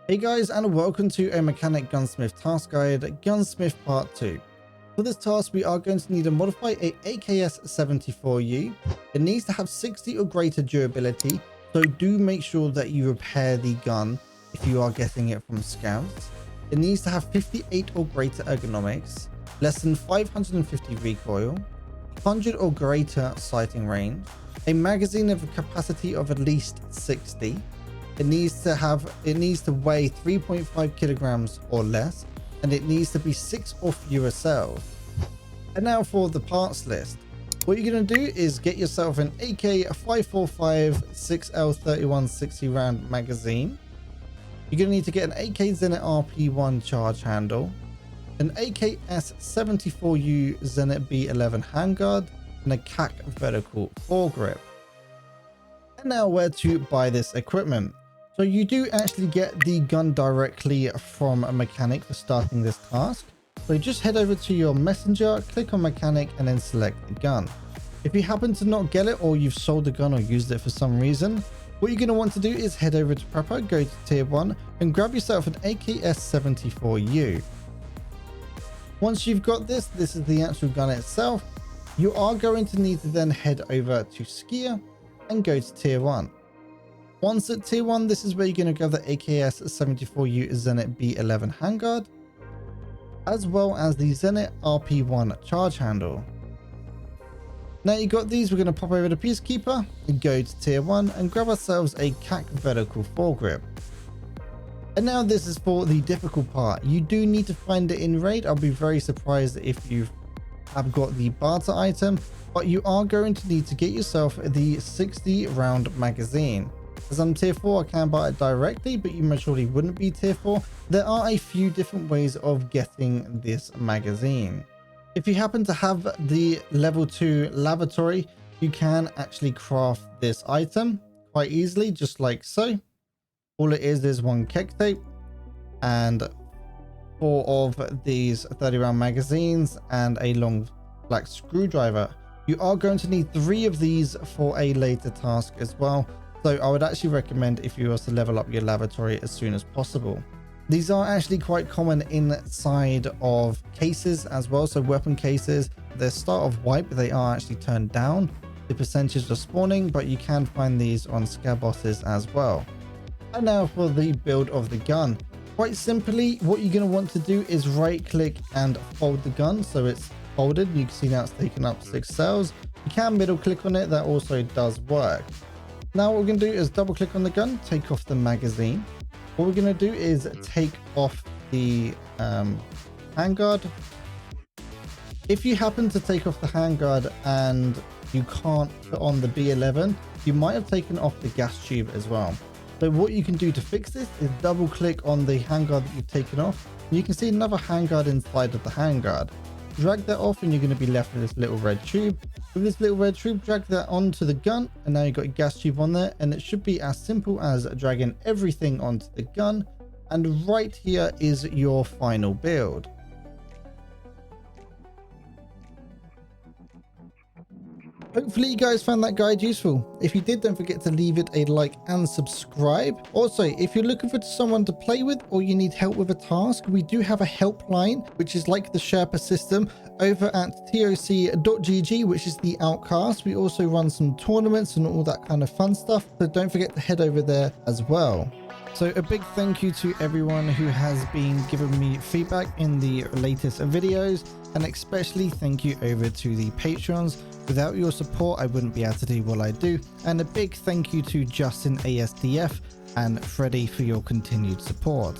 Hey guys, and welcome to a mechanic gunsmith task guide, Gunsmith Part 2. For this task we are going to need to modify a AKS-74U. It needs to have 60 or greater durability, so do make sure that you repair the gun if you are getting it from scouts. It needs to have 58 or greater ergonomics, less than 550 recoil, 100 or greater sighting range, a magazine of a capacity of at least 60. It needs to weigh 3.5 kilograms or less, and it needs to be 6 or fewer cells. And now for the parts list. What you're going to do is get yourself an AK-545 6L31 60 round magazine. You're going to need to get an AK Zenit RP-1 charge handle, an AKS-74U Zenit B-11 handguard, and a CAC vertical foregrip. And now where to buy this equipment. So you do actually get the gun directly from a mechanic for starting this task. So just head over to your messenger, click on mechanic, and then select the gun. If you happen to not get it, or you've sold the gun or used it for some reason, what you're going to want to do is head over to Prapor, go to tier 1, and grab yourself an AKS-74U. Once you've got this is the actual gun itself. You are going to need to then head over to Skier and go to tier 1. Once at tier 1, this is where you're going to grab the AKS-74U Zenit B-11 handguard, as well as the Zenit RP-1 charge handle. Now you got these, we're going to pop over to Peacekeeper and go to tier 1 and grab ourselves a CAC vertical foregrip. And now this is for the difficult part. You do need to find it in raid. I'll be very surprised if you have got the barter item, but you are going to need to get yourself the 60 round magazine. As I'm tier 4, I can buy it directly, but you majorly wouldn't be tier 4. There are a few different ways of getting this magazine. If you happen to have the level 2 lavatory, you can actually craft this item quite easily, just like so. All it is one keg tape and 4 of these 30 round magazines and a long black screwdriver. You are going to need 3 of these for a later task as well. So I would actually recommend if you were to level up your lavatory as soon as possible. These are actually quite common inside of cases as well. So weapon cases, their start of wipe, they are actually turned down, the percentage of spawning, but you can find these on scab bosses as well. And now for the build of the gun. Quite simply, what you're going to want to do is right click and fold the gun so it's folded. You can see now it's taken up 6 cells. You can middle click on it, that also does work. Now what we're going to do is double click on the gun, take off the magazine. What we're going to do is take off the handguard. If you happen to take off the handguard and you can't put on the B11, you might have taken off the gas tube as well. So what you can do to fix this is double click on the handguard that you've taken off. And you can see another handguard inside of the handguard. Drag that off and you're going to be left with this little red tube. With this little red tube, drag that onto the gun, and now you've got a gas tube on there, and it should be as simple as dragging everything onto the gun, and right here is your final build. Hopefully you guys found that guide useful. If you did, don't forget to leave it a like and subscribe. Also, if you're looking for someone to play with or you need help with a task, we do have a helpline, which is like the Sherpa system over at toc.gg, which is the Outcast. We also run some tournaments and all that kind of fun stuff, so don't forget to head over there as well. So a big thank you to everyone who has been giving me feedback in the latest videos, and especially thank you over to the Patreons. Without your support, I wouldn't be able to do what I do. And a big thank you to Justin ASDF and Freddie for your continued support.